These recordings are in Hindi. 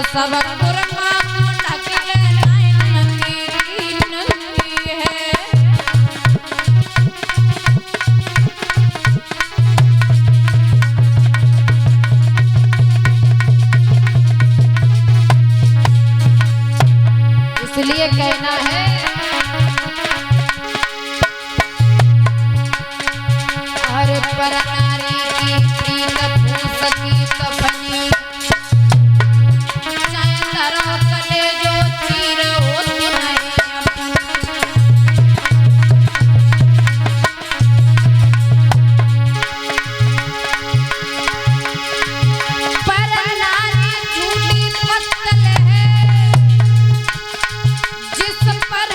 सब कुरमा ढकले नंगी है। इसलिए कहना है हर पर नारी की प्रीत फूस की कफनी कले जो तीर हो तो नहीं पर नारी झूठी पत्तल है जिस पर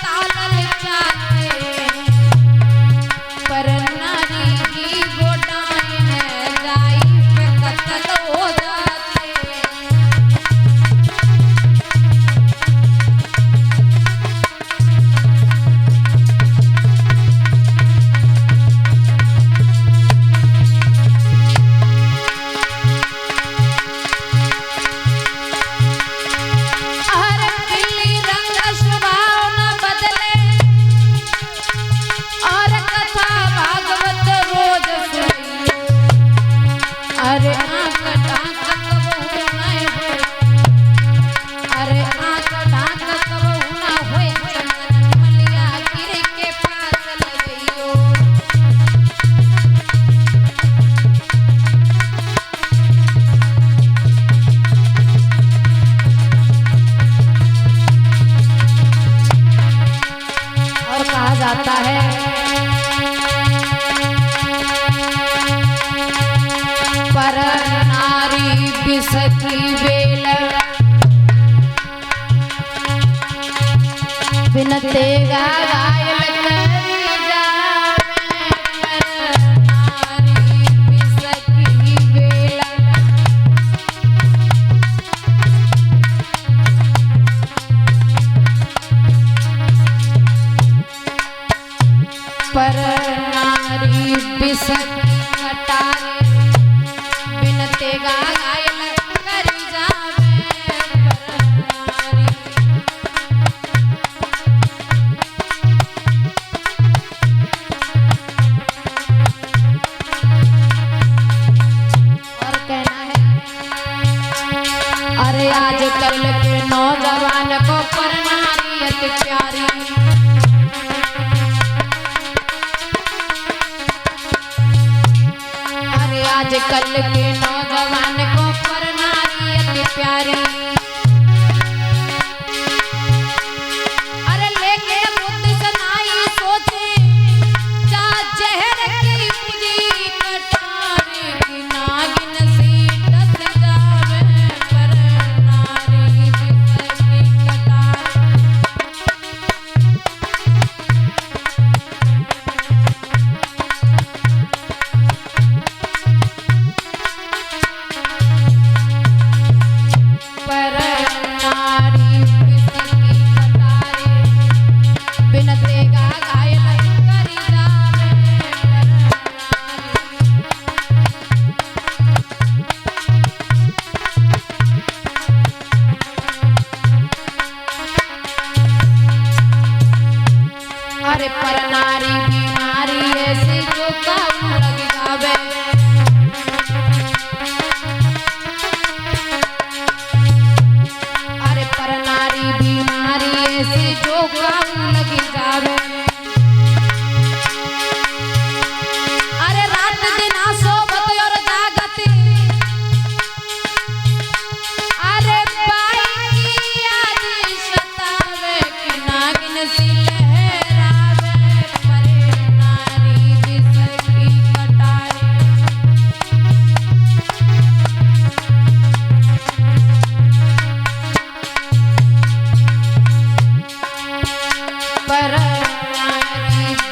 तालल जाते पर नारी की गोडाई है जाई पे कत्ल हो जाते। जाता है पर नारी विष की बेल बिन तेगा घायल कर जावे। पर नारी विष की बेल पर नारी विष की कटारे बिन तेगा घायल कर जावे। पर नारी और कहना है अरे आजकल के नौजवान को पर नारी अति प्यारी आजकल के नौजवान को पर नारी अति प्यारी। अरे लेके बुद्ध सनाई सोचे जा जहर की पूरी कटारी की नागिन सी डस जावे। पर नारी विष की कटारी अरे पर नारी बीमारी ऐसी जो काम लग जावे। अरे पर नारी बीमारी ऐसी जो काम लग जावे। अरे रात दिन सोबत और जागती अरे बाई की याद सतावे कि नागिन सी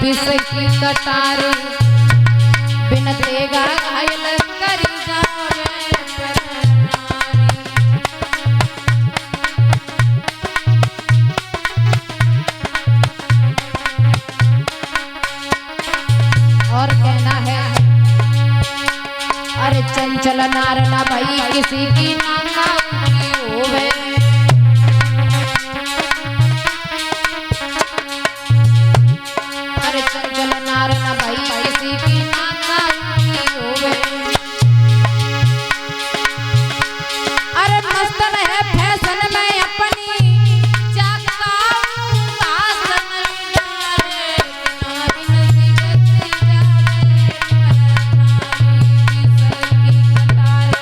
विष की कटारी बिन तेगा घायल कर जावे। और कहना है अरे चंचल नार ना भाई किसी की नांगा होवे। अरे चंचल नार न भाई किसी की नाता की होवे। अरे मस्त रहे फैशन में अपनी जाकाऊ आसन डाले, नारी नसीब से जावे नारी की सर की कटार।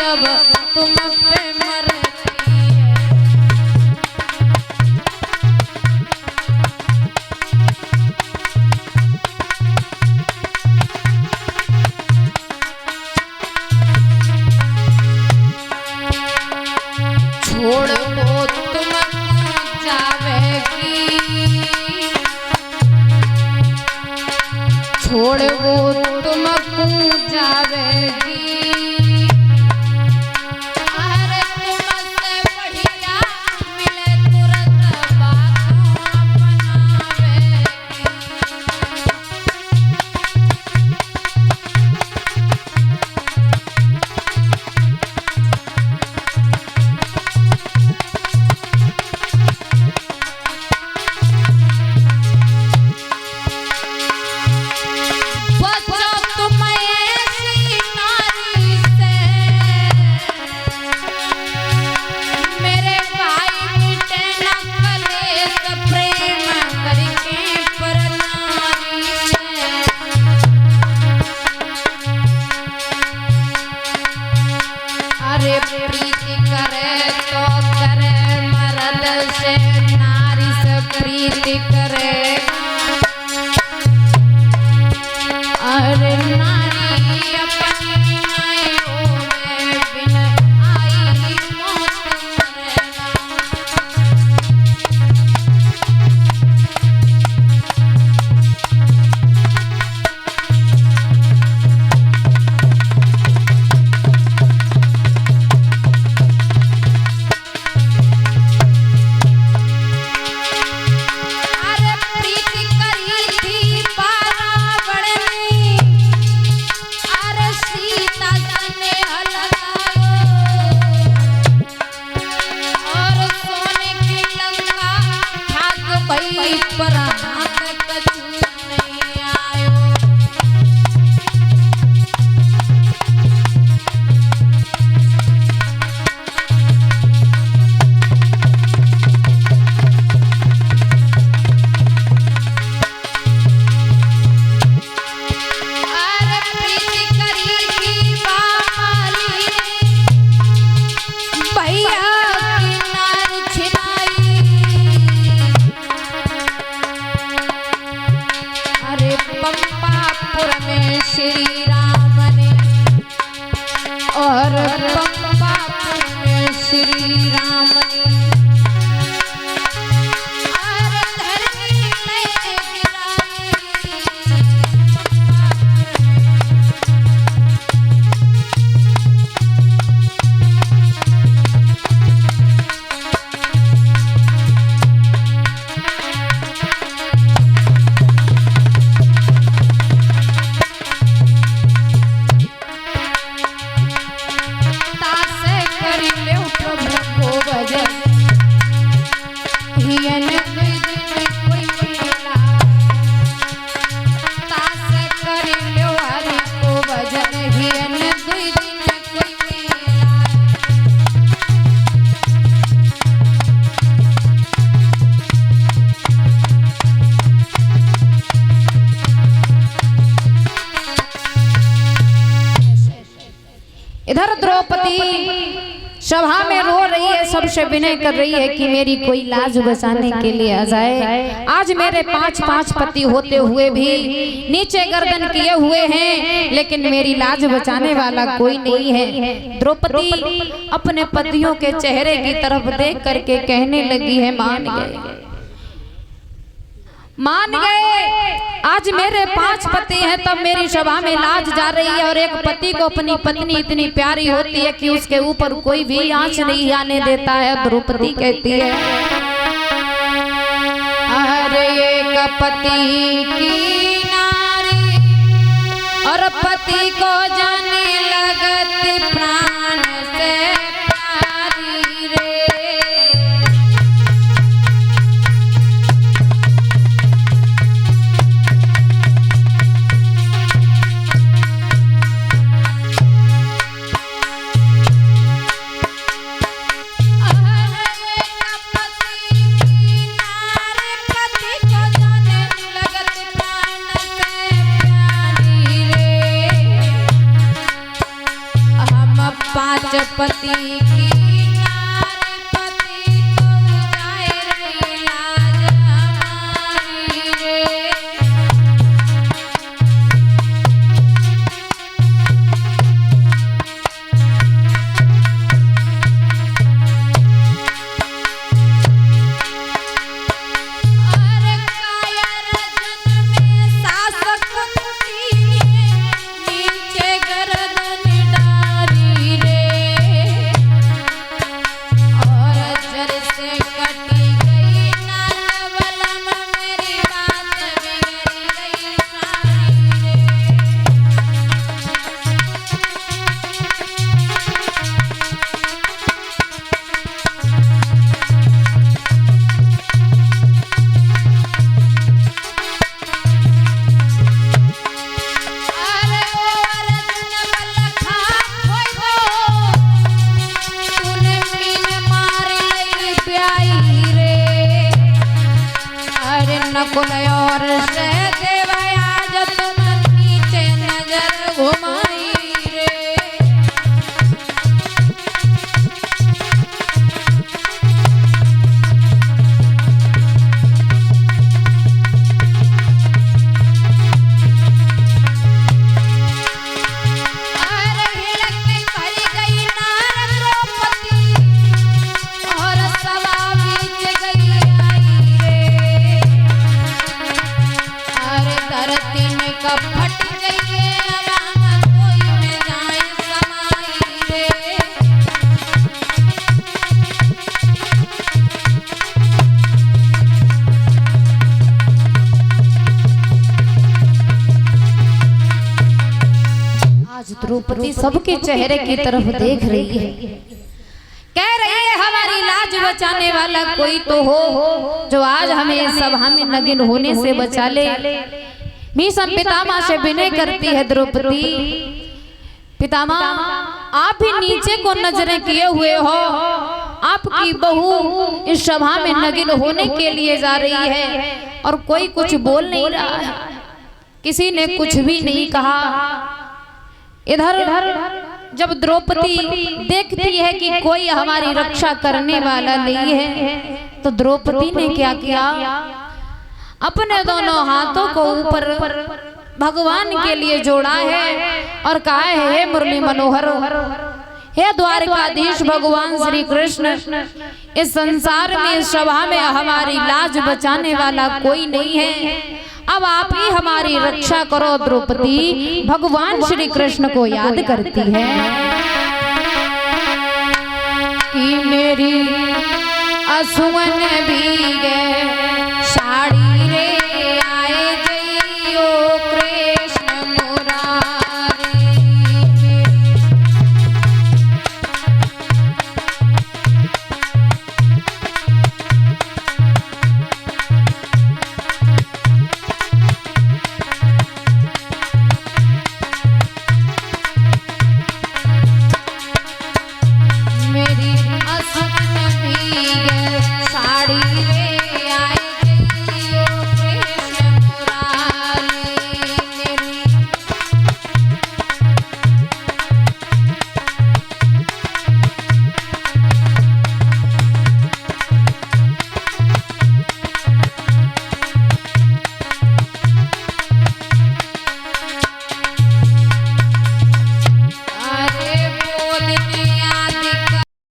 अब तुम पे मरती है। छोड़ वो तुम जावेगी, छोड़ वो तुमको जावेगी। प्रीति करे तो करे मर्द से, नारी से प्रीति करे। अरे नारी अपनी नहीं होवे, बिन आई मौत मरेना। See इधर द्रौपदी सभा में रो रही है, सबसे विनय कर रही है कि मेरी कोई लाज बचाने के लिए आ जाए। आज मेरे 5 पति होते हुए भी नीचे गर्दन किए हुए हैं, लेकिन मेरी लाज बचाने वाला कोई नहीं है। द्रौपदी अपने पतियों के चेहरे की तरफ देख करके कहने लगी है, मान गए आज मेरे 5 पति हैं, तब मेरी सभा में लाज जा रही है। और एक पति को अपनी पत्नी इतनी प्यारी होती है कि उसके ऊपर कोई भी आंच नहीं आने देता है। द्रौपदी कहती है, अरे एक पति की नारी और पति को जाने लगत प्राण से प्यारी रे। पति की नारी पति तो जाए रे लाज हमारी रे। अरे काया रजन में शासक नीचे गर्दन डारी रे। नकुल और सहदेव आज तुम नीचे नजर घुमाई रे। अरे हिलक भरी गई नार द्रौपदी और सभा बीच गई आई रे। धरती में कब फट गई है, अब कोई में जाए समाई रे। आज द्रौपदी सबके चेहरे की तरफ देख रही है, कह रही है हमारी लाज बचाने वाला कोई तो हो जो आज हमें सभा में नगिन होने से बचा ले। भीष्म पितामह से विनय करती है द्रौपदी, पितामह आप भी नीचे को नजरें किए हुए हो, आपकी बहू इस सभा में नगिन होने के लिए जा रही है और कोई कुछ बोल नहीं रहा है, किसी ने कुछ भी नहीं कहा। इधर जब द्रौपदी देखती है कि कोई हमारी रक्षा करने वाला नहीं है, तो द्रौपदी ने क्या किया, अपने दोनों हाथों को ऊपर भगवान के लिए जोड़ा है और कहा है, हे मुरली मनोहर, हे द्वारकाधीश भगवान श्री कृष्ण, इस संसार में इस सभा में हमारी लाज बचाने वाला कोई नहीं है, अब आप ही हमारी रक्षा करो। द्रौपदी भगवान श्री कृष्ण को याद करती है कि मेरी असुवन भीगे साड़ी